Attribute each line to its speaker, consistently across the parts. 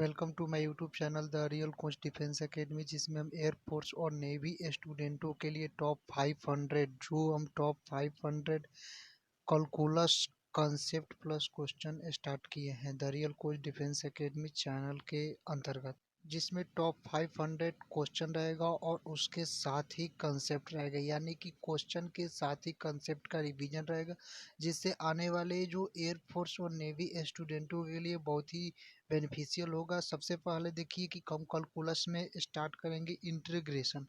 Speaker 1: Welcome to my YouTube channel the real coach defence academy, जिसमें हम air force और navy स्टूडेंटों के लिए top 500 top 500 calculus concept plus question start किए हैं the real coach defence academy channel के अंतर्गत, जिसमें टॉप 500 क्वेश्चन रहेगा और उसके साथ ही कंसेप्ट रहेगा, यानी कि क्वेश्चन के साथ ही कंसेप्ट का रिवीजन रहेगा, जिससे आने वाले जो एयरफोर्स और नेवी स्टूडेंटों के लिए बहुत ही बेनिफिशियल होगा। सबसे पहले देखिए कि हम कैलकुलस में स्टार्ट करेंगे इंटीग्रेशन।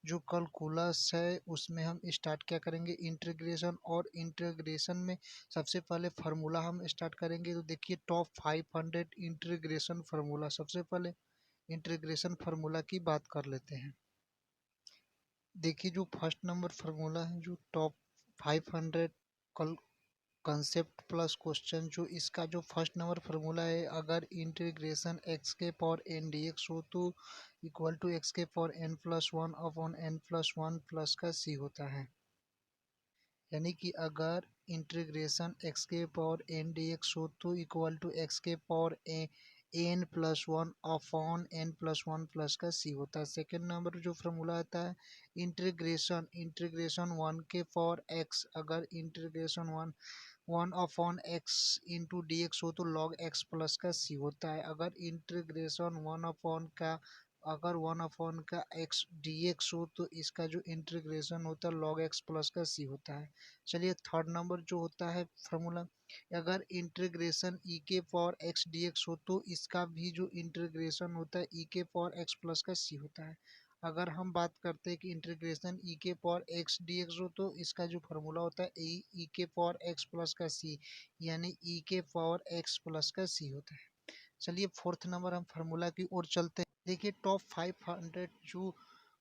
Speaker 1: जो कैलकुलस है उसमें हम स्टार्ट क्या करेंगे, इंटीग्रेशन। और इंटीग्रेशन में सबसे पहले फार्मूला हम स्टार्ट करेंगे। तो देखिए टॉप 500 इंटीग्रेशन फार्मूला। सबसे पहले इंटीग्रेशन फार्मूला की बात कर लेते हैं। देखिए जो फर्स्ट नंबर फार्मूला है, जो टॉप 500 कंसेप्ट प्लस क्वेश्चन, जो इसका जो फर्स्ट नंबर फार्मूला है, अगर इंटीग्रेशन एक्स के पावर एन डी एक्स हो तो इक्वल टू एक्स के power n plus one upon n plus one plus का सी होता है। यानी कि अगर इंटीग्रेशन एक्स के पावर एन डी एक्स हो तो इक्वल टू एक्स के power n plus one upon n plus one plus का सी होता है। सेकेंड नंबर जो फार्मूला आता है, इंटीग्रेशन वन के पावर एक्स, अगर integration one upon x into D x हो तो लॉग एक्स प्लस का सी होता है। अगर वन अपॉन का एक्स डी एक्स हो तो इसका जो इंटीग्रेशन होता है लॉग एक्स प्लस का सी होता है। चलिए थर्ड नंबर जो होता है फार्मूला, अगर इंटीग्रेशन ई के पावर एक्स डी एक्स हो तो इसका भी जो इंटीग्रेशन होता है ई के पावर एक्स प्लस का सी होता है। अगर हम बात करते हैं कि इंटीग्रेशन ई के पावर एक्स डी एक्स हो तो इसका जो फार्मूला होता है ई के पावर एक्स प्लस का सी, यानी ई के पावर एक्स प्लस का सी होता है। चलिए फोर्थ नंबर हम फार्मूला की ओर चलते हैं। देखिए टॉप 500 जो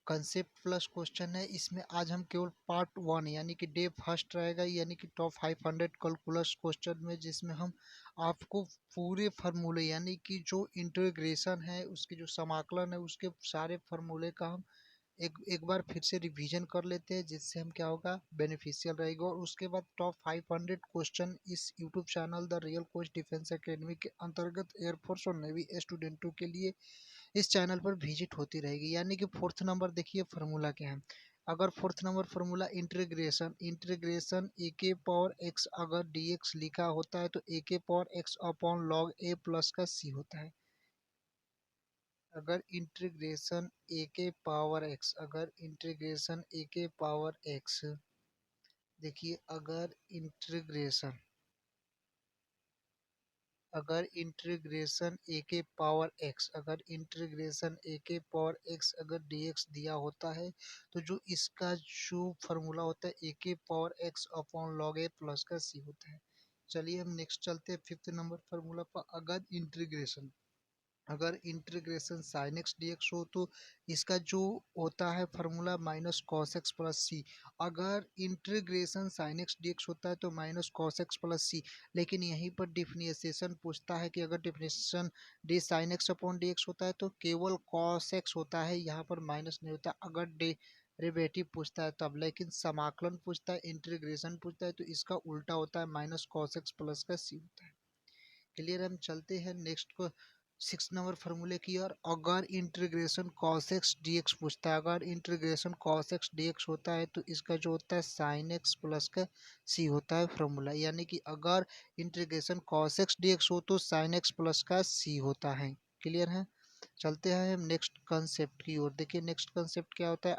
Speaker 1: कंसेप्ट प्लस क्वेश्चन है, इसमें आज हम केवल पार्ट वन यानी कि डे फर्स्ट रहेगा, यानी कि टॉप 500 कैलकुलस क्वेश्चन में, जिसमें हम आपको पूरे फार्मूले यानी कि जो इंटीग्रेशन है उसके जो समाकलन है उसके सारे फार्मूले का हम एक बार फिर से रिवीजन कर लेते हैं, जिससे हम क्या होगा, बेनिफिशियल रहेगा। और उसके बाद टॉप 500 क्वेश्चन इस YouTube channel the real coach defence academy के अंतर्गत एयरफोर्स और नेवी स्टूडेंटों के लिए इस चैनल पर विजिट होती रहेगी। यानी कि फोर्थ नंबर देखिए फार्मूला क्या है। अगर फोर्थ नंबर फार्मूला इंटीग्रेशन ए के पावर एक्स अगर डी एक्स लिखा होता है तो ए के पावर एक्स अपॉन लॉग ए प्लस का सी होता है। अगर इंटीग्रेशन ए के पावर एक्स, अगर इंटीग्रेशन ए के पावर एक्स, देखिए अगर इंटीग्रेशन ए के पावर एक्स, अगर इंटीग्रेशन ए के पावर एक्स अगर dx दिया होता है तो जो इसका जो फार्मूला होता है ए के पावर एक्स अपॉन लॉग ए प्लस का सी होता है। चलिए हम नेक्स्ट चलते हैं फिफ्थ नंबर फार्मूला पर। अगर integration sine x D x हो तो इसका जो होता है formula minus cos x plus c. अगर integration sine x D x होता है तो minus cos x plus c, लेकिन यहीं पर डिफरेंशिएशन पूछता है कि अगर differentiation d sine x upon d x होता है तो केवल कॉस एक्स होता है, यहाँ पर माइनस नहीं होता। अगर डेरिवेटिव पूछता है तब, लेकिन समाकलन पूछता है, इंटीग्रेशन पूछता है तो इसका उल्टा होता है, माइनस कॉस एक्स प्लस का सी होता है। क्लियर। हम चलते हैं नेक्स्ट को सिक्स नंबर फार्मूले की। और अगर इंटीग्रेशन cos x dx पूछता है, अगर इंटीग्रेशन cos x dx होता है तो इसका जो होता है sin x प्लस का c होता है फार्मूला। यानी कि अगर इंटीग्रेशन cos x dx हो तो sin x प्लस का c होता है। क्लियर है। चलते हैं हम नेक्स्ट कंसेप्ट की ओर। देखिए नेक्स्ट कंसेप्ट क्या होता है,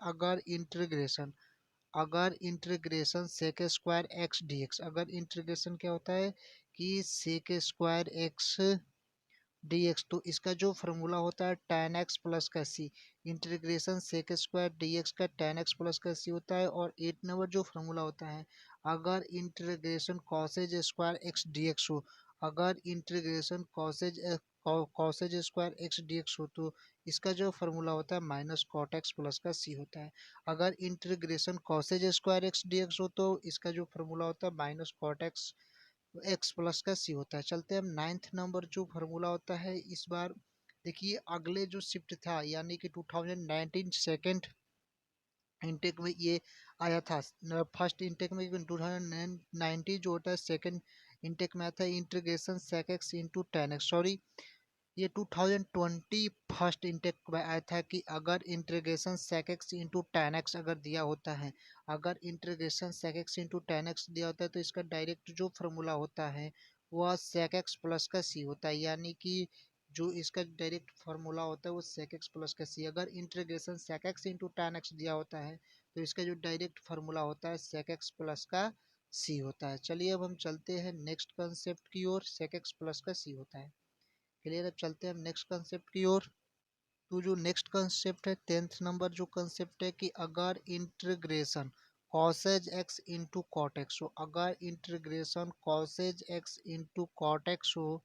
Speaker 1: अगर integration sec square x D x, अगर इंटीग्रेशन क्या होता है कि sec square x D x, तो इसका जो फार्मूला होता है tan एक्स प्लस का C. Integration sec square d x का tan एक्स प्लस का सी होता है। और 8 नंबर जो फार्मूला होता है, अगर integration cosec square x D x हो, अगर integration cosec square x D x हो तो इसका जो फार्मूला होता है माइनस कॉट एक्स प्लस का सी होता है। अगर integration cosec square x D x हो तो इसका जो फार्मूला होता है minus cot x x plus का सी होता है। चलते हैं हम नाइन्थ नंबर जो फार्मूला होता है। इस बार देखिए अगले जो शिफ्ट था यानी कि 2019 सेकेंड इनटेक में ये आया था। फर्स्ट इनटेक में 2019 जो होता है सेकेंड इनटेक में आता है integration sec x into tan x, sorry ये 2020 फर्स्ट इंटेक में आया था कि अगर integration sec x into tan x अगर दिया होता है, अगर integration sec x into tan x दिया होता है तो इसका डायरेक्ट जो फार्मूला होता है वह sec x प्लस का c होता है, यानी कि जो इसका डायरेक्ट फार्मूला होता है वो sec x प्लस का c। अगर integration sec x into tan x दिया होता है तो इसका जो डायरेक्ट फार्मूला होता है sec x प्लस का c होता है। चलिए अब हम चलते हैं नेक्स्ट कंसेप्ट की ओर, sec x प्लस का c होता है। क्लियर, अब चलते हैं हम नेक्स्ट कंसेप्ट की ओर। तो जो नेक्स्ट कंसेप्ट है 10th नंबर जो कंसेप्ट है कि अगर integration cosec x into cot x हो, अगर integration cosec x into cot x हो,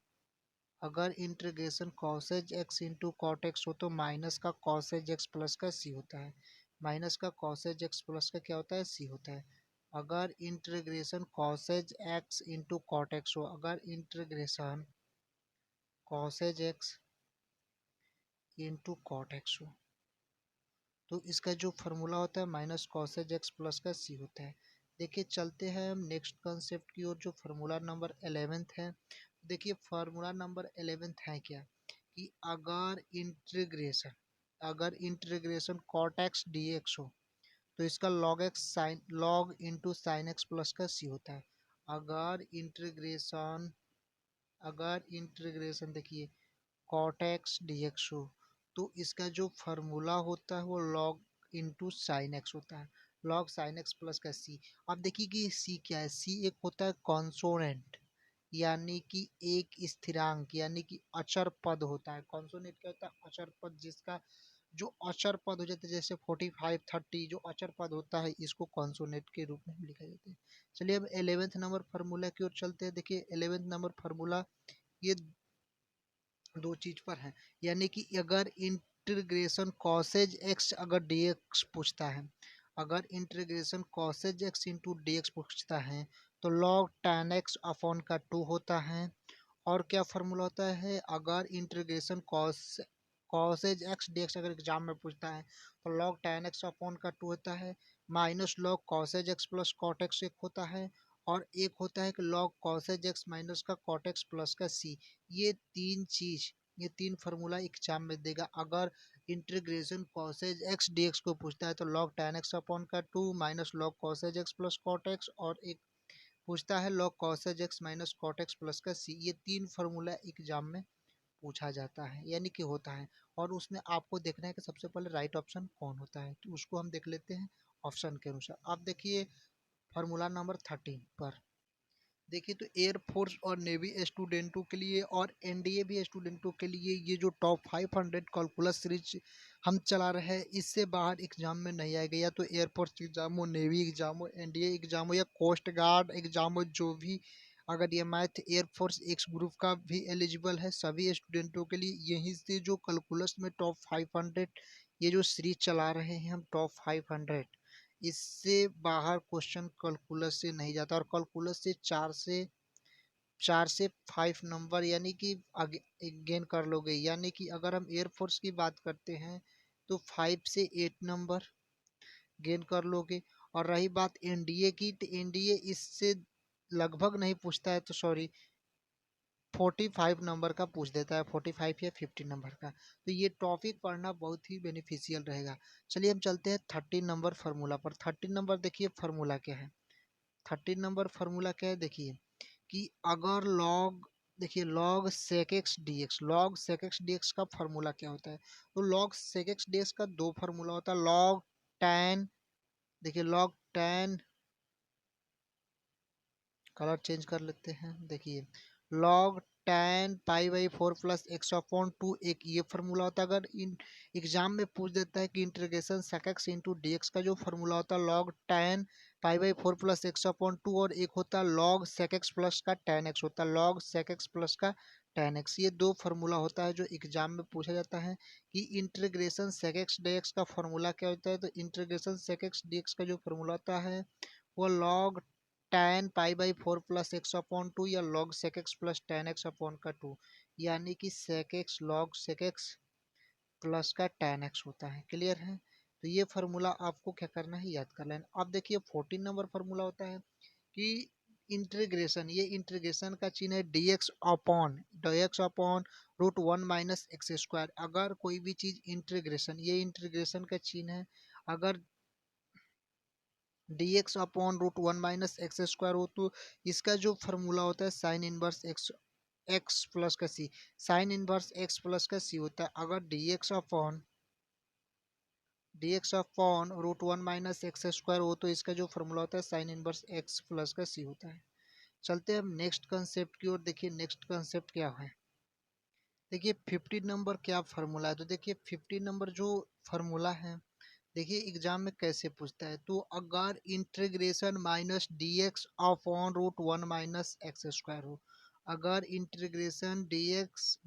Speaker 1: अगर integration cosec x into cot x हो तो माइनस का कॉसेज एक्स प्लस का सी होता है। माइनस का कॉसेज एक्स प्लस का क्या होता है, सी होता है। अगर integration cosec x into cot x हो, अगर integration cosec x into cot x हो तो इसका जो फार्मूला होता है माइनस कॉसेज एक्स प्लस का सी होता है। देखिए चलते हैं हम नेक्स्ट कंसेप्ट की ओर जो फार्मूला नंबर 11th है। देखिए फार्मूला नंबर 11th है क्या कि अगर integration cot X D x हो तो इसका log X sine log into sine X plus का सी होता है। अगर इंटीग्रेशन अगर इंटीग्रेशन देखिए कॉट एक्स डी एक्स हो तो इसका जो फार्मूला होता है वो लॉग इंटू साइन एक्स होता है, लॉग साइन एक्स प्लस का सी। अब देखिए कि सी क्या है, सी एक होता है कॉन्सोनेंट, यानी कि एक स्थिरांक यानी कि अचर पद होता है। कॉन्सोनेंट क्या होता है, अचर पद, जिसका जो अचर पद हो जाते हैं जैसे 45 30 जो अचर पद होता है इसको कॉन्सोनेंट के रूप में लिखा जाता है। चलिए अब 11th नंबर फार्मूला की ओर चलते हैं। देखिए 11th नंबर फार्मूला ये दो चीज पर है, यानी कि अगर इंटीग्रेशन कॉसेज एक्स अगर dx पूछता है, अगर integration cosec x into D पूछता है तो लॉग tan एक्स अपॉन का 2 होता है। और क्या फार्मूला होता है, अगर इंटीग्रेशन कॉसेज एक्स डी अगर एग्जाम में पूछता है तो लॉग tan एक्स अपॉन का 2 होता है, minus log cosec x plus cot x एक होता है, और एक होता है कि लॉग कॉसेज एक्स माइनस का कॉट एक्स प्लस का सी। ये तीन चीज, ये तीन फार्मूला एग्जाम में देगा। अगर इंटीग्रेशन कॉसेज एक्स डी को पूछता है तो लॉग tan एक्स अपॉन का 2 minus log cosec x plus cot x, और एक पूछता है log cosec x minus cot x plus का c। ये तीन फार्मूला एग्जाम में पूछा जाता है यानी कि होता है, और उसमें आपको देखना है कि सबसे पहले राइट ऑप्शन कौन होता है, तो उसको हम देख लेते हैं ऑप्शन के अनुसार। आप देखिए फार्मूला नंबर 13 पर देखिए तो एयरफोर्स और नेवी स्टूडेंटों के लिए और एनडीए भी स्टूडेंटों के लिए ये जो टॉप 500 कैलकुलस सीरीज हम चला रहे हैं इससे बाहर एग्जाम में नहीं आएगा। या तो एयरफोर्स एग्जाम हो, नेवी एग्जाम हो, एनडीए एग्जाम हो या कोस्ट गार्ड एग्जाम हो, जो भी अगर ये मैथ एयरफोर्स एक्स ग्रुप का भी एलिजिबल है सभी स्टूडेंटों के लिए यहीं से जो कैलकुलस में टॉप 500 ये जो सीरीज चला रहे हैं हम टॉप 500, इससे बाहर क्वेश्चन कैलकुलस से नहीं जाता। और कैलकुलस से चार से 5 नंबर यानी कि आगे गेन कर लोगे, यानी कि अगर हम एयरफोर्स की बात करते हैं तो 5 से 8 नंबर गेन कर लोगे। और रही बात एनडीए की तो एनडीए इससे लगभग नहीं पूछता है, तो सॉरी 45 नंबर का पूछ देता है, 45 या 50 नंबर का। तो ये टॉपिक पढ़ना बहुत ही बेनिफिशियल रहेगा। चलिए हम चलते हैं 13 नंबर फार्मूला पर। 13 नंबर देखिए फार्मूला क्या है, 13 नंबर फार्मूला क्या है देखिए कि अगर लॉग देखिए log sec x D x, log sec x D x का फार्मूला क्या होता है, तो log sec x D x का दो फार्मूला होता है। लॉग टैन देखिए लॉग टैन, कलर चेंज कर लेते हैं, देखिए log tan pi by 4 plus x upon 2 एक ये फार्मूला होता है। अगर इन एग्जाम में पूछ देता है कि integration sec x into D का जो फार्मूला होता है log tan pi by 4 plus x upon 2, और एक होता है लॉग sec x प्लस का tan x होता है, लॉग sec x प्लस का tan x। ये दो फार्मूला होता है जो एग्जाम में पूछा जाता है कि इंटीग्रेशन sec x dx का फार्मूला क्या होता है। तो इंटीग्रेशन sec x dx का जो फार्मूला होता है वो log tan pi by 4 plus x upon 2 या log sec x plus tan x upon का 2, यानी कि sec x log sec x plus का tan x होता है। क्लियर है, तो ये फार्मूला आपको क्या करना है, याद कर लेना। अब देखिए 14 नंबर फार्मूला होता है कि इंटीग्रेशन, ये इंटीग्रेशन का चिन्ह है डी एक्स अपॉन √1 - x²। अगर कोई भी चीज इंटीग्रेशन, ये इंटीग्रेशन का चिन्ह है, अगर dx/√1 - x² हो तो इसका जो फॉर्मूला होता है साइन इनवर्स एक्स प्लस का सी, साइन इनवर्स एक्स प्लस का सी होता है। अगर dx/√1 - x² हो तो इसका जो फॉर्मूला होता है साइन इनवर्स एक्स प्लस का सी होता है। चलते हैं हम नेक्स्ट कंसेप्ट की ओर। देखिए नेक्स्ट कंसेप्ट क्या है। देखिए 15 नंबर क्या फार्मूला है, तो देखिए 15 नंबर जो फार्मूला है, देखिए एग्जाम में कैसे पूछता है। तो अगर integration minus D x upon √1 - x² हो, अगर integration d x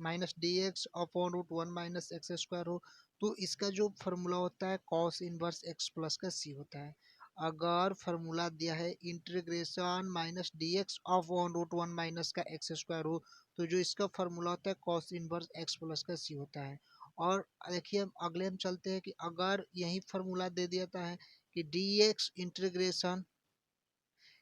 Speaker 1: upon √1 - x² हो तो इसका जो फार्मूला होता है कॉस इनवर्स एक्स प्लस का सी होता है। अगर फार्मूला दिया है integration minus D x upon √1 minus का x² हो तो जो इसका फार्मूला होता है कॉस इनवर्स एक्स प्लस का सी होता है। और देखिए हम अगले हम चलते हैं कि अगर यही फार्मूला दे दिया है कि डी एक्स इंटीग्रेशन,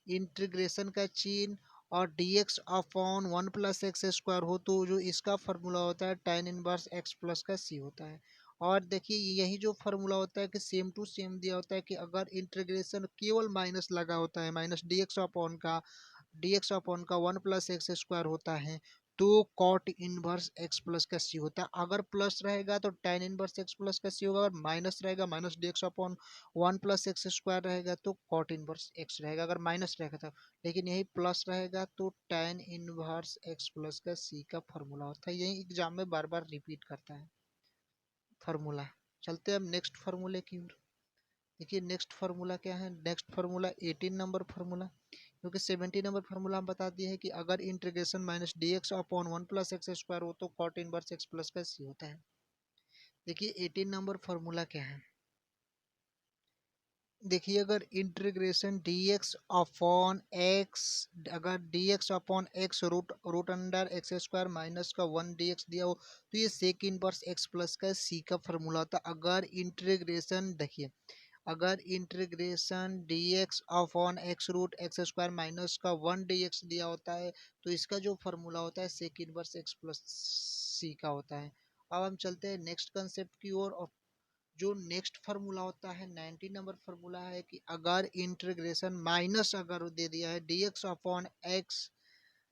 Speaker 1: इंटीग्रेशन का चिन्ह और dx अपॉन 1 + x² हो तो जो इसका फार्मूला होता है tan इनवर्स x प्लस का c होता है। और देखिए यही जो फार्मूला होता है कि सेम टू सेम दिया होता है कि अगर इंटीग्रेशन केवल माइनस लगा होता है, माइनस dx अपॉन का 1 + x² होता है तो कॉट इनवर्स एक्स प्लस का सी होता है। अगर प्लस रहेगा तो tan इनवर्स एक्स प्लस का सी होगा, अगर माइनस रहेगा माइनस dx/1 + x² रहेगा तो कॉट इनवर्स एक्स रहेगा, अगर माइनस रहेगा तो। लेकिन यही प्लस रहेगा तो tan इनवर्स एक्स प्लस का सी का फॉर्मूला होता है। यही एग्जाम में बार बार रिपीट करता है फार्मूला। चलते हैं अब नेक्स्ट फार्मूले की ओर। देखिए नेक्स्ट फार्मूला क्या है, नेक्स्ट फार्मूला 18 नंबर फार्मूला, क्योंकि 70 नंबर फार्मूला हम बता दिए हैं कि अगर integration minus D x upon 1 + x² हो तो कॉट इनवर्स एक्स प्लस का सी होता है। देखिए 18 नंबर फार्मूला क्या है। देखिए अगर integration d x upon x, अगर d x upon x root under x² minus का 1 dx दिया हो तो ये सेक इनवर्स एक्स प्लस का सी का फार्मूला होता है। अगर इंटीग्रेशन देखिए, अगर integration d x upon x√x² minus का 1 dx दिया होता है तो इसका जो फार्मूला होता है सेक इनवर्स एक्स प्लस सी का होता है। अब हम चलते हैं नेक्स्ट कंसेप्ट की ओर। और जो नेक्स्ट फार्मूला होता है 19 नंबर फार्मूला है कि अगर इंटीग्रेशन माइनस अगर दे दिया है d x upon x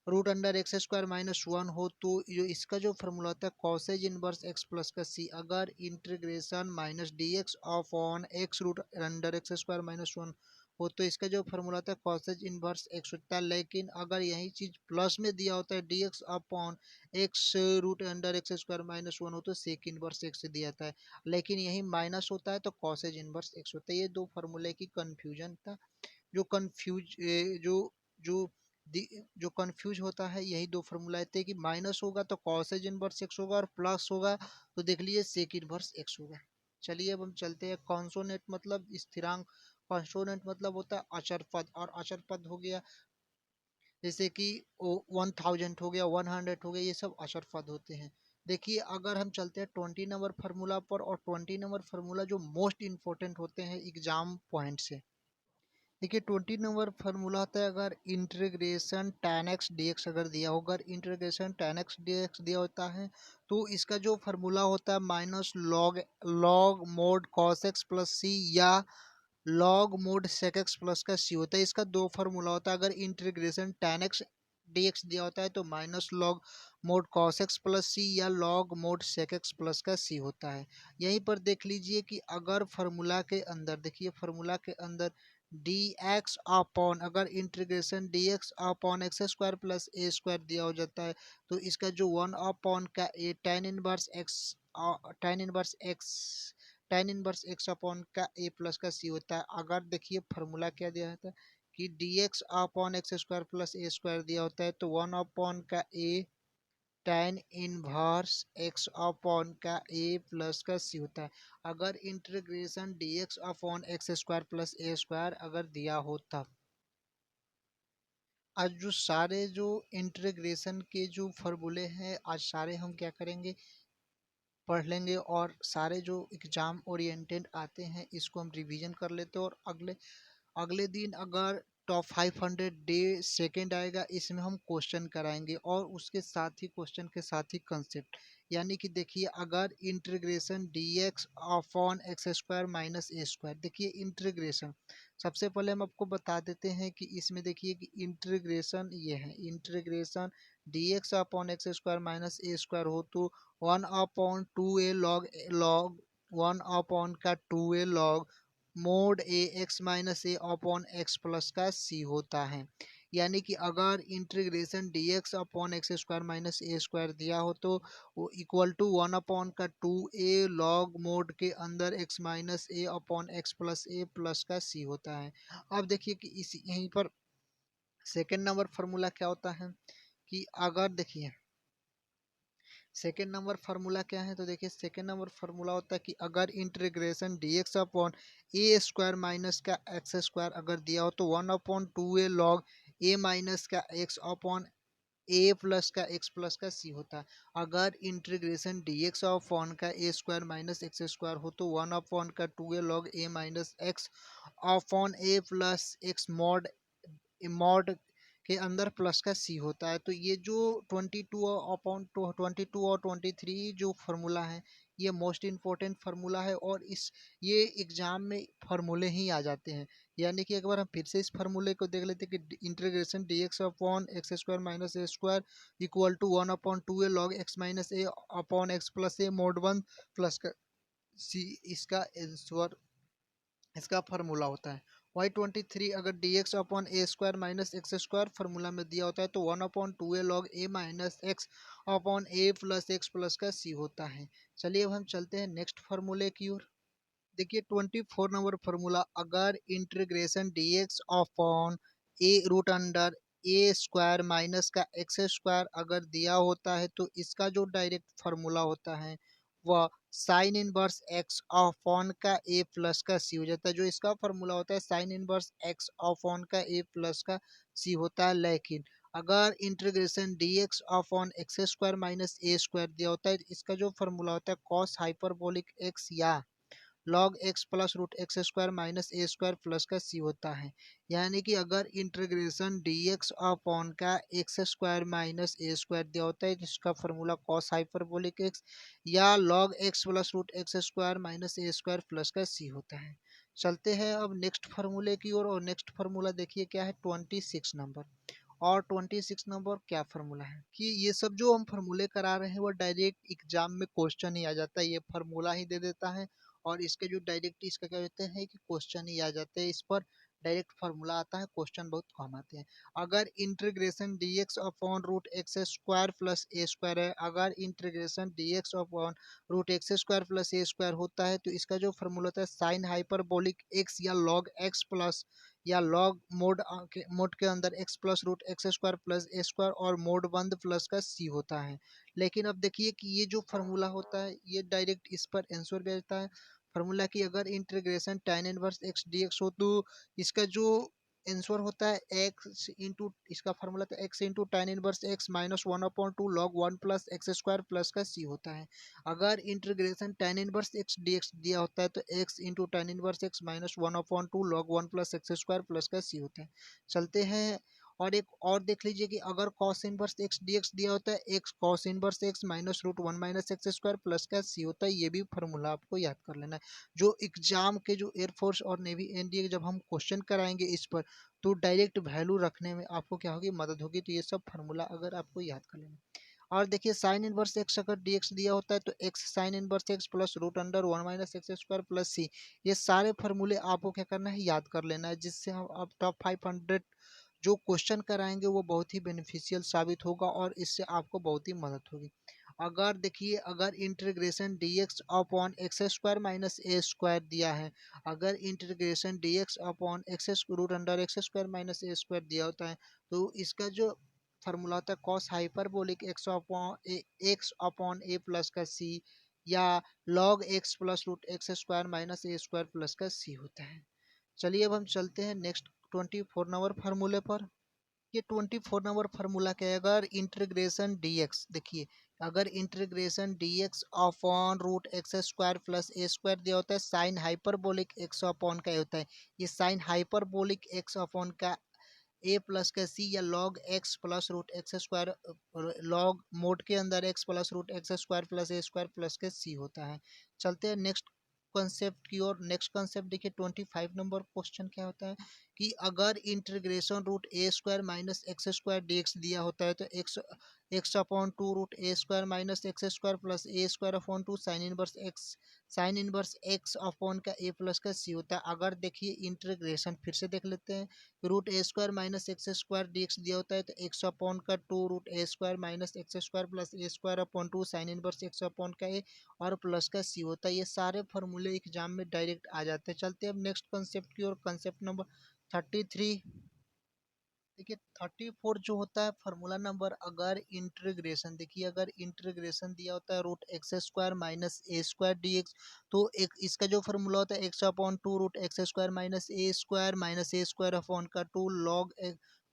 Speaker 1: root under x² - 1 हो तो जो इसका जो फार्मूला होता है कॉसेज इनवर्स एक्स प्लस का सी। अगर integration minus D x upon x root under x² - 1 हो तो इसका जो फार्मूला होता है कॉसेज इनवर्स एक्स होता है। लेकिन अगर यही चीज प्लस में दिया होता है d x upon x root under x² - 1 हो तो सेक इनवर्स एक्स दिया था है। लेकिन यही माइनस होता है तो कॉसेज इनवर्स एक्स होता है। ये दो फार्मूले की कंफ्यूजन था। जो कंफ्यूज जो जो जो कंफ्यूज होता है यही दो फार्मूला थे कि माइनस होगा तो कॉसेज इनवर्स एक्स होगा और प्लस होगा तो देख लीजिए सेक इनवर्स एक्स होगा। चलिए अब हम चलते हैं कॉन्सोनेंट मतलब स्थिरांक। कॉन्सोनेंट मतलब होता है अचर पद, और अचर पद हो गया जैसे कि 1000 हो गया, 100 हो गया, ये सब अचर पद होते हैं। देखिए अगर हम चलते हैं 20 नंबर फार्मूला पर, और 20 नंबर फार्मूला जो मोस्ट इंपॉर्टेंट होते हैं एग्जाम पॉइंट से। देखिए 20 नंबर फार्मूला होता है अगर इंटीग्रेशन tan x dx अगर दिया होगा, इंटीग्रेशन tan x dx दिया होता है तो इसका जो फार्मूला होता है minus log mode cos x plus सी या log mode sec x plus का सी होता है। इसका दो फार्मूला होता है। अगर इंटीग्रेशन tan x dx दिया होता है तो minus log mode cos x plus सी या log mode sec x plus का सी होता है। यहीं पर देख लीजिए कि अगर फार्मूला के अंदर, देखिए फार्मूला के अंदर डी एक्स अपॉन, अगर integration d x upon x² plus a² दिया हो जाता है तो इसका जो 1 अपॉन का ए tan इनवर्स एक्स अपॉन का ए प्लस का सी होता है। अगर देखिए फार्मूला क्या दिया था कि D x upon x² plus a² दिया होता है तो 1 अपॉन का ए tan इनवर्स एक्स अपॉन का ए प्लस का सी होता है। अगर integration d x upon x² plus a² अगर दिया हो तब। आज जो सारे जो इंटीग्रेशन के जो फार्मूले हैं आज सारे हम क्या करेंगे, पढ़ लेंगे, और सारे जो एग्जाम ओरिएंटेड आते हैं इसको हम रिवीजन कर लेते हैं। और अगले अगले दिन अगर टॉप 500 डे सेकंड आएगा, इसमें हम क्वेश्चन कराएंगे और उसके साथ ही क्वेश्चन के साथ ही कंसेप्ट। यानी कि देखिए अगर integration d x upon x square minus a square, देखिए इंटीग्रेशन सबसे पहले हम आपको बता देते हैं कि इसमें देखिए कि इंटीग्रेशन ये है, integration d x upon x square minus a square हो तो 1/2 लॉग 1/2 मोड ए एक्स माइनस ए अपॉन एक्स प्लस का सी होता है। यानी कि अगर integration d x upon x square minus a square दिया हो तो वो इक्वल टू 1/2 लॉग मोड के अंदर एक्स माइनस ए अपॉन एक्स प्लस ए प्लस का सी होता है। अब देखिए कि इस यहीं पर सेकेंड नंबर फार्मूला क्या होता है कि अगर देखिए सेकेंड नंबर फार्मूला क्या है, तो देखिए सेकेंड नंबर फार्मूला होता है कि अगर integration d x upon a square minus का एक्स स्क्वायर अगर दिया हो तो 1/2 लॉग ए माइनस का एक्स अपॉन ए प्लस का एक्स प्लस का सी होता है। अगर इंटीग्रेशन डी एक्स अपॉन का ए स्क्वायर माइनस एक्स स्क्वायर हो तो 1/2 लॉग ए माइनस एक्स अपॉन ए प्लस एक्स मॉड मॉड के अंदर प्लस का सी होता है। तो ये जो 22 और 23 जो फार्मूला है ये मोस्ट इम्पोर्टेंट फार्मूला है और इस ये एग्जाम में फार्मूले ही आ जाते हैं। यानी कि एक बार हम फिर से इस फार्मूले को देख लेते हैं कि integration d x upon x square minus a square equal to 1/2 log x minus A upon x plus A mode 1 plus का सी इसका आंसर इसका फार्मूला होता है। y23 अगर d x upon a square minus x square formula में दिया होता है तो 1/2 लॉग ए माइनस एक्स अपॉन ए प्लस एक्स प्लस का सी होता है। चलिए अब हम चलते हैं नेक्स्ट फार्मूले की ओर। देखिए 24 नंबर फार्मूला अगर इंटीग्रेशन डी एक्स अपॉन ए रूट अंडर ए स्क्वायर माइनस का एक्स स्क्वायर अगर दिया होता है तो इसका जो डायरेक्ट फार्मूला होता है वह साइन इनवर्स एक्स अपॉन का ए प्लस का सी हो जाता है। जो इसका फार्मूला होता है साइन इनवर्स एक्स अपॉन का ए प्लस का सी होता है। लेकिन अगर integration d x upon x square minus a square दिया होता है तो इसका जो फार्मूला होता है कॉस हाइपरबोलिक एक्स या log x plus root x square minus a square plus का सी होता है। यानी कि अगर इंटीग्रेशन डी एक्स अपॉन का x square minus a square दिया होता है जिसका फार्मूला कॉस हाइपरबोलिक एक्स या log x plus root x square minus a square plus का सी होता है। चलते हैं अब नेक्स्ट फार्मूले की ओर और नेक्स्ट फार्मूला देखिए क्या है 26 नंबर। और 26 नंबर क्या फार्मूला है कि ये सब जो हम फार्मूले करा रहे हैं वो डायरेक्ट एग्जाम में क्वेश्चन ही आ जाता है, ये फार्मूला ही दे देता है और इसके जो डायरेक्ट इसका क्या कहते हैं कि क्वेश्चन ही आ जाते हैं। इस पर डायरेक्ट फार्मूला आता है, क्वेश्चन बहुत कम आते हैं। अगर integration d x upon root x square plus a square है, अगर integration d x upon root x square plus a square होता है तो इसका जो फार्मूला होता है साइन हाइपरबोलिक एक्स या लॉग एक्स प्लस या लॉग मोड के अंदर x plus root x square plus a square और मोड बंद प्लस का सी होता है। लेकिन अब देखिए कि ये जो फार्मूला होता है ये डायरेक्ट इस पर आंसर भेजता है। फार्मूला की अगर integration tan inverse x D x हो तो इसका जो आंसर होता है एक्स इंटू इसका फार्मूला था x into tan inverse x minus 1/2 log 1 plus x square plus का सी होता है। अगर integration tan inverse x D x दिया होता है तो x into tan inverse x minus 1/2 log 1 plus x square plus का सी होता है। चलते हैं और एक और देख लीजिए कि अगर cos inverse x D x दिया होता है x cos inverse x minus root 1 minus x square plus का सी होता है। ये भी फार्मूला आपको याद कर लेना है। जो एग्जाम के जो एयरफोर्स और नेवी एनडीए जब हम क्वेश्चन कराएंगे इस पर तो डायरेक्ट वैल्यू रखने में आपको क्या होगी मदद होगी। तो ये सब फार्मूला अगर आपको याद कर लेना। और देखिए साइन इनवर्स एक्स अगर डी एक्स दिया होता है तो x sine inverse x plus root under 1 minus x square plus c, ये सारे फार्मूले आपको क्या करना है याद कर लेना है जिससे हम आप टॉप 500 जो क्वेश्चन कराएंगे वो बहुत ही बेनिफिशियल साबित होगा और इससे आपको बहुत ही मदद होगी। अगर देखिए अगर integration d x upon x square minus a square दिया है, अगर integration d x upon x root under x square minus a square दिया होता है तो इसका जो फार्मूला होता है कॉस हाइपरबोलिक एक्स अपॉन ए प्लस का सी या log x plus root x square minus a square plus का सी होता है। चलिए अब हम चलते हैं नेक्स्ट 24 नंबर फार्मूले पर। ये 24 नंबर फार्मूला क्या है अगर इंटीग्रेशन डी एक्स देखिए अगर integration d x upon root x square plus a square दिया होता है साइन हाइपरबोलिक एक्स अपॉन का होता है। ये साइन हाइपरबोलिक एक्स अपॉन का ए प्लस का सी या log x plus root x square, log mode के अंदर x plus root x square plus a square plus के सी होता है। चलते हैं नेक्स्ट कॉन्सेप्ट की ओर। नेक्स्ट कॉन्सेप्ट देखिए 25 नंबर क्वेश्चन क्या होता है कि अगर integration root a square minus x square d x दिया होता है तो x x upon two root a square minus x square plus a square upon two sine inverse x, sine inverse x upon का a plus का C होता है। अगर देखिए इंटीग्रेशन फिर से देख लेते हैं, root a square minus x square d x दिया होता है तो एक्स अपॉन का two root a square minus x square plus a square upon two sine inverse x upon का ए और प्लस का सी होता है। ये सारे फॉर्मूले एग्जाम में डायरेक्ट आ जाते हैं। चलते हैं अब नेक्स्ट कंसेप्ट की ओर। कंसेप्ट नंबर 33 देखिए 34 जो होता है फार्मूला नंबर, अगर इंटीग्रेशन देखिए अगर इंटीग्रेशन दिया होता है root x square minus a square d x, तो एक इसका जो फार्मूला होता है x upon two root x square minus a square upon का टू लॉग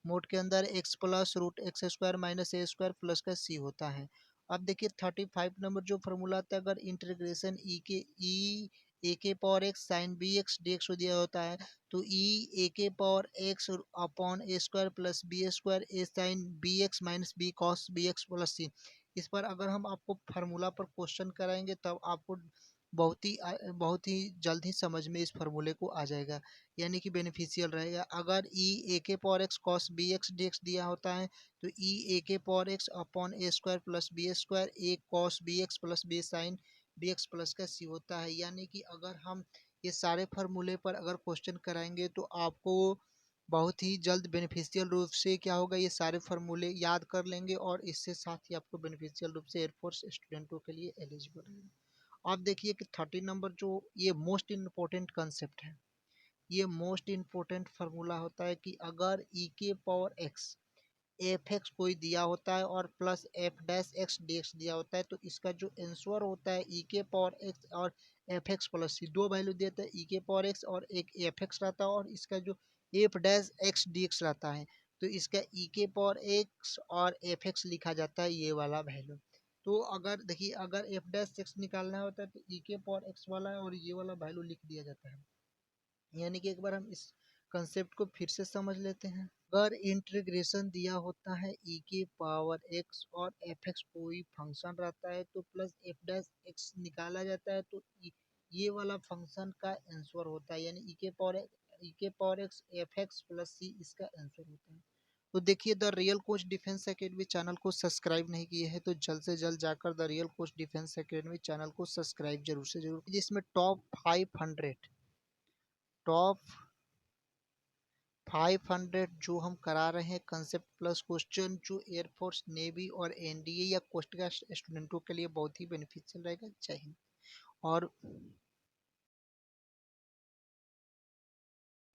Speaker 1: मोड के अंदर x plus root x square minus a square plus का सी होता है। अब देखिए 35 नंबर जो फार्मूला आता है, अगर इंटीग्रेशन ई ए के power x sine b x D x दिया होता है तो ई ए के power x upon a square plus b square a sine b x minus b cos b x plus c. इस पर अगर हम आपको फार्मूला पर क्वेश्चन कराएंगे तब आपको बहुत ही जल्द ही समझ में इस फार्मूले को आ जाएगा, यानी कि बेनिफिशियल रहेगा। अगर ई ए के power x cos b x D x दिया होता है तो ई ए के power x upon a square plus b square A cos b x plus B sign b x plus का सी होता है। यानी कि अगर हम ये सारे फार्मूले पर अगर क्वेश्चन कराएंगे तो आपको बहुत ही जल्द बेनिफिशियल रूप से क्या होगा, ये सारे फार्मूले याद कर लेंगे और इससे साथ ही आपको बेनिफिशियल रूप से एयरफोर्स स्टूडेंटों के लिए एलिजिबल रहेगा। आप देखिए कि 30 नंबर जो ये मोस्ट इम्पोर्टेंट कंसेप्ट है, ये मोस्ट इम्पोर्टेंट फार्मूला होता है कि अगर ई के पावर एक्स एफ एक्स कोई दिया होता है और plus F dash x D x दिया होता है तो इसका जो आंसर होता है ई के पावर एक्स और एफ एक्स प्लस सी, दो वैल्यू देते हैं ई के पावर एक्स और एक एफ एक्स रहता है और इसका जो F dash x D x रहता है तो इसका ई के पावर एक्स और एफ एक्स लिखा जाता है ये वाला वैल्यू। तो अगर देखिए अगर एफ डैश एक्स निकालना होता है तो ई के पावर एक्स वाला है और ये वाला वैल्यू लिख दिया जाता है। यानी कि एक बार हम इस कंसेप्ट को फिर से समझ लेते हैं। अगर इंटीग्रेशन दिया होता है ई के पावर एक्स और एफ एक्स कोई फंक्शन रहता है तो प्लस एफ डैश एक्स निकाला जाता है तो ये वाला फंक्शन का आंसर होता है, यानी ई के power x f x plus c इसका आंसर होता है। तो देखिए the real coach defence academy channel को सब्सक्राइब नहीं किए हैं तो जल्द से जल्द जाकर the real coach defence academy channel को सब्सक्राइब जरूर से जरूर, जिसमें टॉप 500 जो हम करा रहे हैं कंसेप्ट प्लस क्वेश्चन, जो एयरफोर्स नेवी और एनडीए या कोस्ट गार्ड स्टूडेंटों के लिए बहुत ही बेनिफिशियल रहेगा। जय हिंद। और